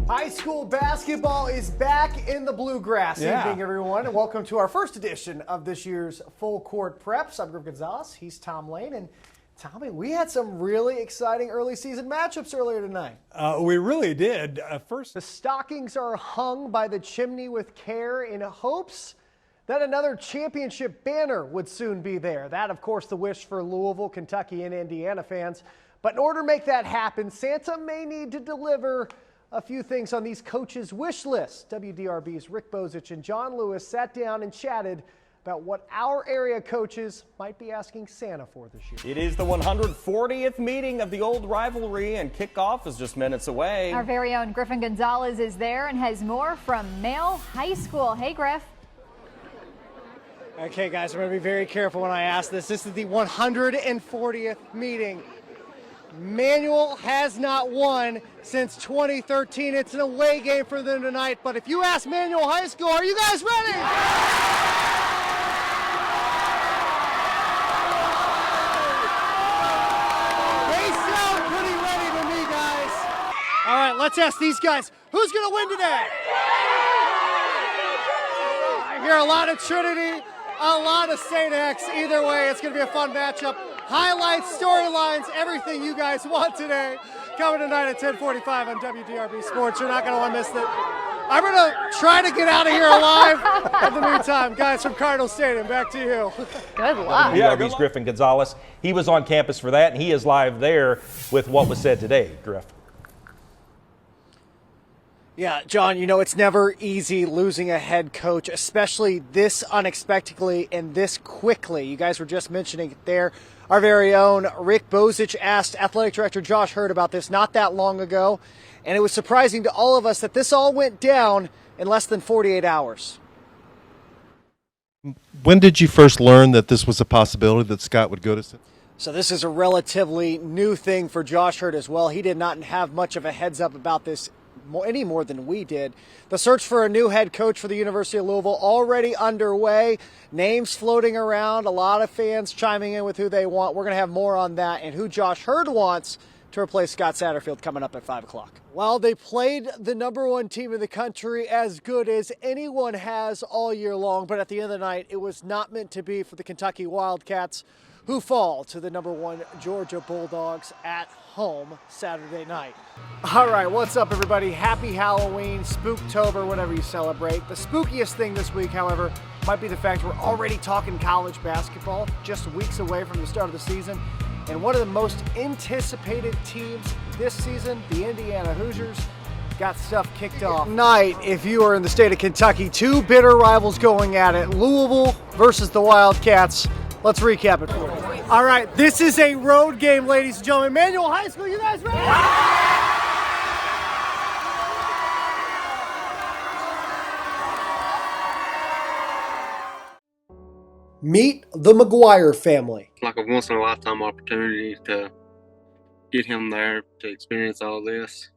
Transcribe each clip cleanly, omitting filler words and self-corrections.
High school basketball is back in the bluegrass. Evening, everyone, and welcome to our first edition of this year's Full Court Preps. I'm Griffin Gonzalez. He's Tom Lane. And Tommy, we had some really exciting early season matchups earlier tonight. We really did. First, the stockings are hung by the chimney with care in hopes that another championship banner would soon be there. That, of course, the wish for Louisville, Kentucky, and Indiana fans. But in order to make that happen, Santa may need to deliver a few things on these coaches' wish lists. WDRB's Rick Bozich and John Lewis sat down and chatted about what our area coaches might be asking Santa for this year. It is the 140th meeting of the old rivalry, and kickoff is just minutes away. Our very own Griffin Gonzalez is there and has more from Male High School. Hey, Griff. Okay, guys, I'm going to be very careful when I ask this. This is the 140th meeting. Manual has not won since 2013. It's an away game for them tonight. But if you ask Manual High School, are you guys ready? They sound pretty ready to me, guys. All right, let's ask these guys. Who's going to win today? I hear a lot of Trinity, a lot of St. X. Either way, it's going to be a fun matchup. Highlights, storylines, everything you guys want today. Coming tonight at 10:45 on WDRB Sports. You're not going to want to miss it. I'm going to try to get out of here alive. In the meantime, guys from Cardinal Stadium, back to you. Good luck. WDRB's Griffin Gonzalez. He was on campus for that, and he is live there with what was said today, Griff. Yeah, John, you know, it's never easy losing a head coach, especially this unexpectedly and this quickly. You guys were just mentioning it there. Our very own Rick Bozich asked Athletic Director Josh Hurd about this not that long ago, and it was surprising to all of us that this all went down in less than 48 hours. When did you first learn that this was a possibility that Scott would go to Cincinnati? So this is a relatively new thing for Josh Hurd as well. He did not have much of a heads up about this any more than we did. The search for a new head coach for the University of Louisville already underway. Names floating around. A lot of fans chiming in with who they want. We're going to have more on that and who Josh Hurd wants to replace Scott Satterfield coming up at 5 o'clock. Well, they played the #1 team in the country as good as anyone has all year long, but at the end of the night, it was not meant to be for the Kentucky Wildcats, who fall to the #1 Georgia Bulldogs at home Saturday night. All right, what's up, everybody? Happy Halloween, Spooktober, whatever you celebrate. The spookiest thing this week, however, might be the fact we're already talking college basketball, just weeks away from the start of the season. And one of the most anticipated teams this season, the Indiana Hoosiers, got stuff kicked off. Tonight, if you are in the state of Kentucky, two bitter rivals going at it, Louisville versus the Wildcats. Let's recap it for you. All right, this is a road game, ladies and gentlemen. Manual High School, you guys ready? Meet the McGuire family. Like a once-in-a-lifetime opportunity to get him there to experience all this.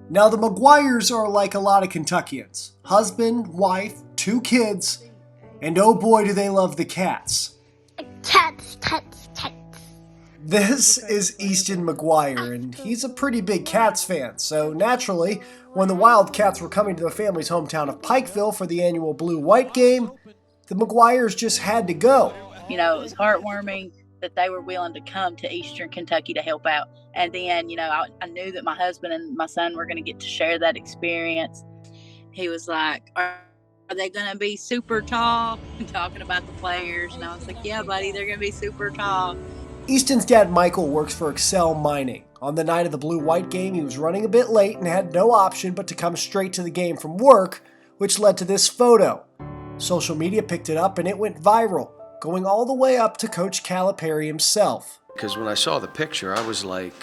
Now, the McGuires are like a lot of Kentuckians. Husband, wife, 2 kids, and oh boy do they love the cats. Cats. This is Easton McGuire, and he's a pretty big Cats fan, so naturally, when the Wildcats were coming to the family's hometown of Pikeville for the annual Blue-White game, the McGuires just had to go. You know, it was heartwarming that they were willing to come to Eastern Kentucky to help out. And then, you know, I knew that my husband and my son were going to get to share that experience. He was like, are they going to be super tall? Talking about the players. And I was like, yeah, buddy, they're going to be super tall. Easton's dad, Michael, works for Excel Mining. On the night of the Blue-White game, he was running a bit late and had no option but to come straight to the game from work, which led to this photo. Social media picked it up and it went viral, going all the way up to Coach Calipari himself. Because when I saw the picture, I was like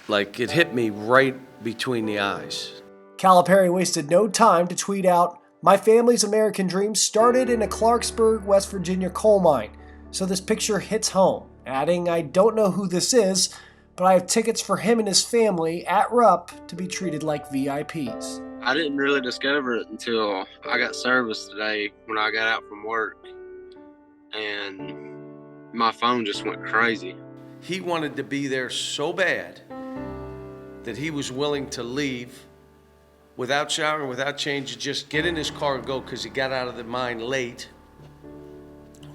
it hit me right between the eyes. Calipari wasted no time to tweet out, "My family's American dream started in a Clarksburg, West Virginia coal mine, so this picture hits home," adding, "I don't know who this is, but I have tickets for him and his family at Rupp to be treated like VIPs. I didn't really discover it until I got service today when I got out from work. And my phone just went crazy. He wanted to be there so bad that he was willing to leave without showering, without change, just get in his car and go because he got out of the mine late.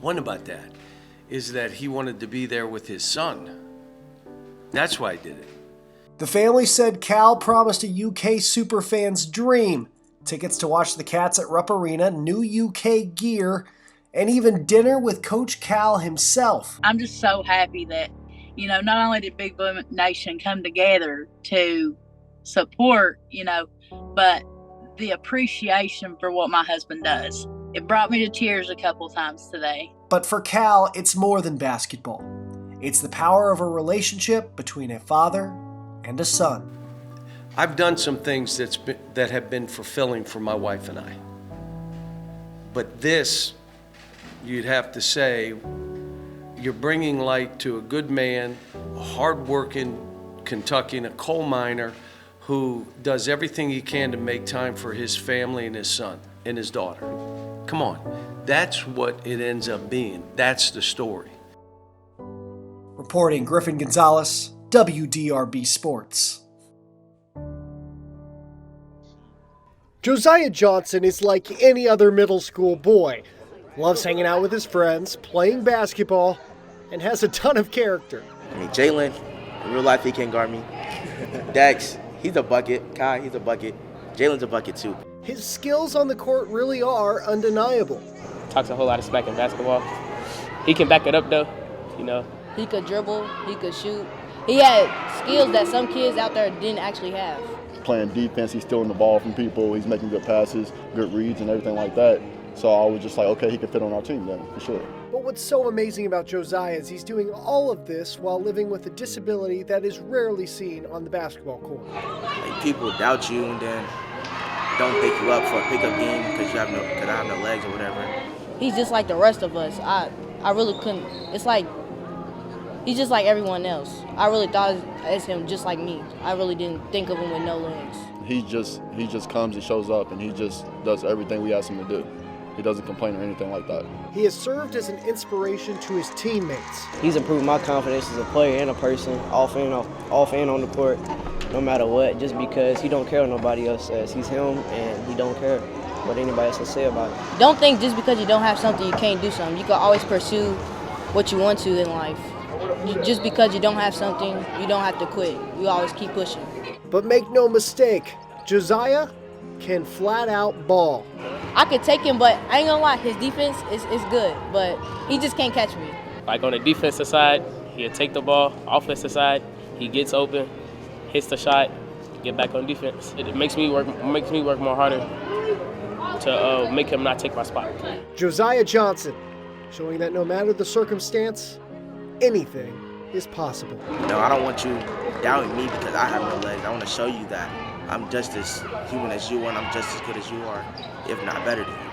One about that is that he wanted to be there with his son. That's why he did it. The family said Cal promised a UK superfan's dream: tickets to watch the Cats at Rupp Arena, new UK gear, and even dinner with Coach Cal himself. I'm just so happy that, you know, not only did Big Blue Nation come together to support, you know, but the appreciation for what my husband does. It brought me to tears a couple times today. But for Cal, it's more than basketball. It's the power of a relationship between a father and a son. I've done some things that have been fulfilling for my wife and I. But this, you'd have to say, you're bringing light to a good man, a hard-working Kentuckian, a coal miner who does everything he can to make time for his family and his son and his daughter. Come on, that's what it ends up being. That's the story. Reporting, Griffin Gonzalez, WDRB Sports. Josiah Johnson is like any other middle school boy. Loves hanging out with his friends, playing basketball, and has a ton of character. I mean, Jalen, in real life, he can't guard me. Dex, he's a bucket. Kai, he's a bucket. Jalen's a bucket, too. His skills on the court really are undeniable. Talks a whole lot of smack in basketball. He can back it up, though, you know. He could dribble, he could shoot. He had skills that some kids out there didn't actually have. Playing defense, he's stealing the ball from people, he's making good passes, good reads and everything like that. So I was just like, okay, he can fit on our team then, for sure. But what's so amazing about Josiah is he's doing all of this while living with a disability that is rarely seen on the basketball court. Like, people doubt you and then don't pick you up for a pickup game because I have no legs or whatever. He's just like the rest of us. I really couldn't. It's like he's just like everyone else. I really thought as him just like me. I really didn't think of him with no legs. He just comes and shows up and he just does everything we ask him to do. He doesn't complain or anything like that. He has served as an inspiration to his teammates. He's improved my confidence as a player and a person, off and on the court, no matter what, just because he don't care what nobody else says. He's him, and he don't care what anybody else will say about it. Don't think just because you don't have something, you can't do something. You can always pursue what you want to in life. Just because you don't have something, you don't have to quit. You always keep pushing. But make no mistake, Josiah can flat out ball. I could take him, but I ain't gonna lie, his defense is good, but he just can't catch me. Like on the defensive side, he'll take the ball. Offensive side, he gets open, hits the shot, get back on defense. It makes me work more harder to make him not take my spot. Josiah Johnson, showing that no matter the circumstance, anything is possible. No, I don't want you doubting me because I have no legs. I want to show you that I'm just as human as you are and I'm just as good as you are, if not better than you.